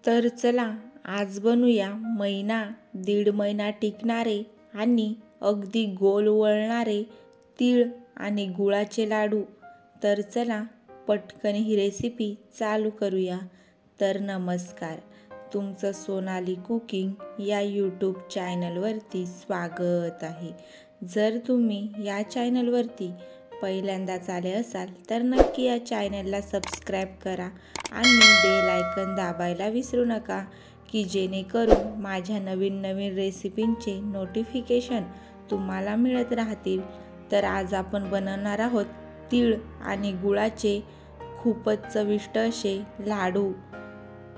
तर चला आज बनवूया महिना दीड महिना टिकणारे आणि अगदी गोल वळणारे तीळ आणि गुळाचे लाडू। तर चला पटकन ही रेसिपी चालू करूया। तर नमस्कार, तुमचं सोनाली कुकिंग या यूट्यूब चॅनलवरती स्वागत आहे। जर तुम्ही या चॅनलवरती पहिल्यांदाच आले असाल तर नक्की या चॅनलला सबस्क्राईब करा आणि बेल आयकॉन दाबायला विसरू नका की जेणेकरून माझ्या नवीन रेसिपींचे नोटिफिकेशन तुम्हाला मिळत राहतील। तर आज आपण बनवणार आहोत तीळ आणि गुळाचे खूपच चविष्ट असे लाडू।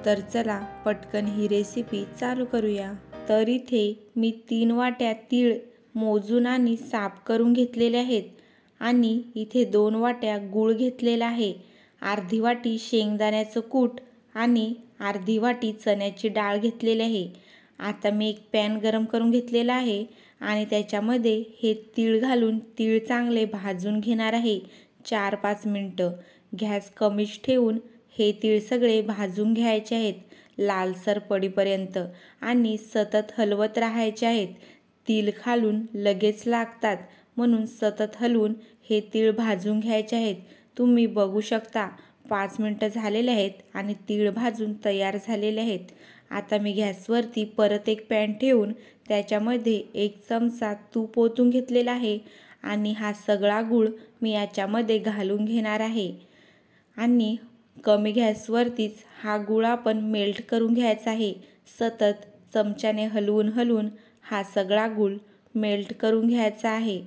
तर चला पटकन ही रेसिपी चालू करूया। तर इथे मी 3 वाट्या तीळ मोजून आणि साफ करून घेतलेले आहेत आणि इथे 2 वाट्या गूळ घेतलेला आहे, अर्धी वाटी शेंगदाण्याचं कूट आणि अर्धी वाटी चण्याची डाळ घेतलेली आहे। आता मी एक पॅन गरम करून घेतलेला आहे आणि त्याच्यामध्ये हे तीळ घालून तीळ चांगले भाजून घेणार आहे 4-5 मिनिटं। गॅस कमीच ठेवून हे तीळ सगळे भाजून घ्यायचे आहेत लालसर पडीपर्यंत आणि सतत हलवत राहायचे आहेत। तीळ खालून लगेच लागतात म्हणून सतत हलवून हे तीळ भाजून घ्यायचे आहेत। तुम्ही बघू शकता 5 मिनिटं झालेले आहेत आणि तीळ भाजून तयार झालेले आहेत। आता मी गॅसवरती परत एक पॅन ठेवून त्याच्यामध्ये 1 चमचा तूप ओतून घेतलेला आहे आणि हा सगळा गूळ मी याच्यामध्ये घालून घेणार आहे आणि कमी गॅसवरतीच हा गूळ आपण मेल्ट करून घ्यायचा आहे। सतत चमच्याने हलवून हा सगळा गूळ मेल्ट करून घ्यायचा आहे।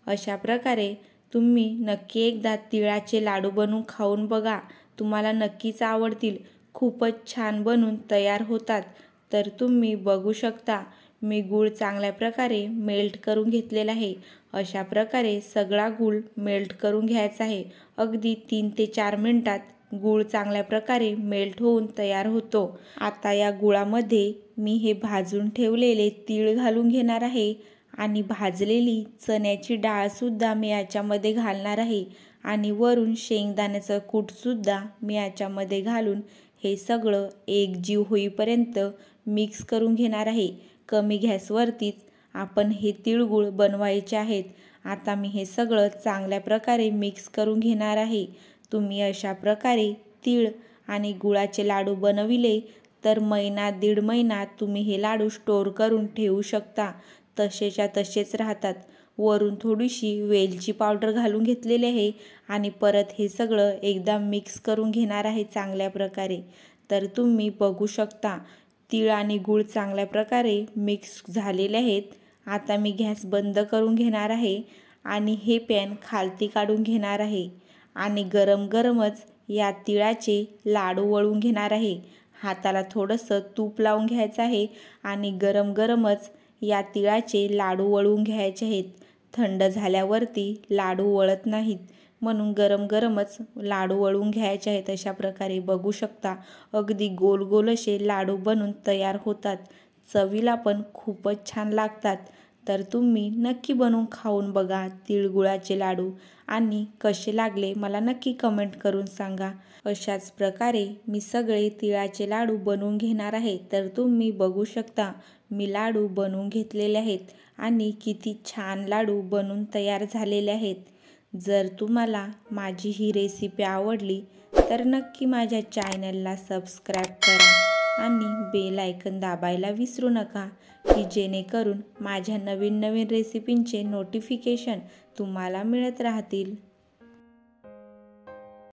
अशा प्रकारे तुम्ही नक्की एकदा तिळाचे लाडू बनवून खाऊन बघा, तुम्हाला नक्कीच आवडतील। खूपच छान बनून तयार होतात। तर तुम्ही बघू शकता मी गूळ चांगल्या प्रकारे मेल्ट करून घेतलेला आहे। अशा प्रकारे सगळा गूळ मेल्ट करून घ्यायचा आहे। अगदी 3 ते 4 मिनिटात गूळ चांगल्या प्रकारे मेल्ट होऊन तयार होतो। आता या गुळामध्ये मी हे भाजून ठेवलेले तीळ घालून घेणार आहे आणि भाजलेली चण्याची डाळ सुद्धा मी याच्यामध्ये घालणार आहे आणि वरून शेंगदाण्याचं कूट सुद्धा मी याच्यामध्ये घालून हे सगळं एकजीव होईपर्यंत मिक्स करून घेणार आहे। कमी गॅसवरतीच आपण हे तिळगुळ बनवायचे आहेत। आता मी हे सगळं चांगल्या प्रकारे मिक्स करून घेणार आहे। तुम्ही अशा प्रकारे तीळ आणि गुळाचे लाडू बनविले तर महिना दीड महिना तुम्ही हे लाडू स्टोअर करून ठेवू शकता, तसेच्या तसेच राहतात। वरून थोडीशी वेलची पावडर घालून घेतलेली आहे आणि परत हे सगळं एकदा मिक्स करून घेणार आहे चांगल्या प्रकारे। तर तुम्ही बघू शकता तीळ आणि गूळ चांगल्या प्रकारे मिक्स झालेले आहेत। आता मी गॅस बंद करून घेणार आहे आणि हे पॅन खालती काढून घेणार आहे आणि गरमच या तिळाचे लाडू वळून घेणार आहे। हाताला थोडंसं तूप लावून घ्यायचं आहे आणि गरमच या तिळाचे लाडू वळून घ्यायचे आहेत। थंड झाल्यावरती लाडू वळत नाहीत म्हणून गरमच लाडू वळून घ्यायचे आहेत। अशा प्रकारे बघू शकता अगदी गोल असे लाडू बनून तयार होतात। चवीला पण खूपच छान लागतात। तर तुम्ही नक्की बनवून खाऊन बघा तिळगुळाचे लाडू आणि कसे लागले मला नक्की कमेंट करून सांगा। अशाच प्रकारे मी सगळे तिळाचे लाडू बनवून घेणार आहे। तर तुम्ही बघू शकता मी लाडू बनवून घेतलेले आहेत आणि किती छान लाडू बनून तयार झालेले आहेत। जर तुम्हाला माझी ही रेसिपी आवडली तर नक्की माझ्या चॅनलला सबस्क्राईब करा आणि बेल आयकॉन दाबायला विसरू नका की जेणेकरून माझ्या नवीन रेसिपींचे नोटिफिकेशन तुम्हाला मिळत राहतील।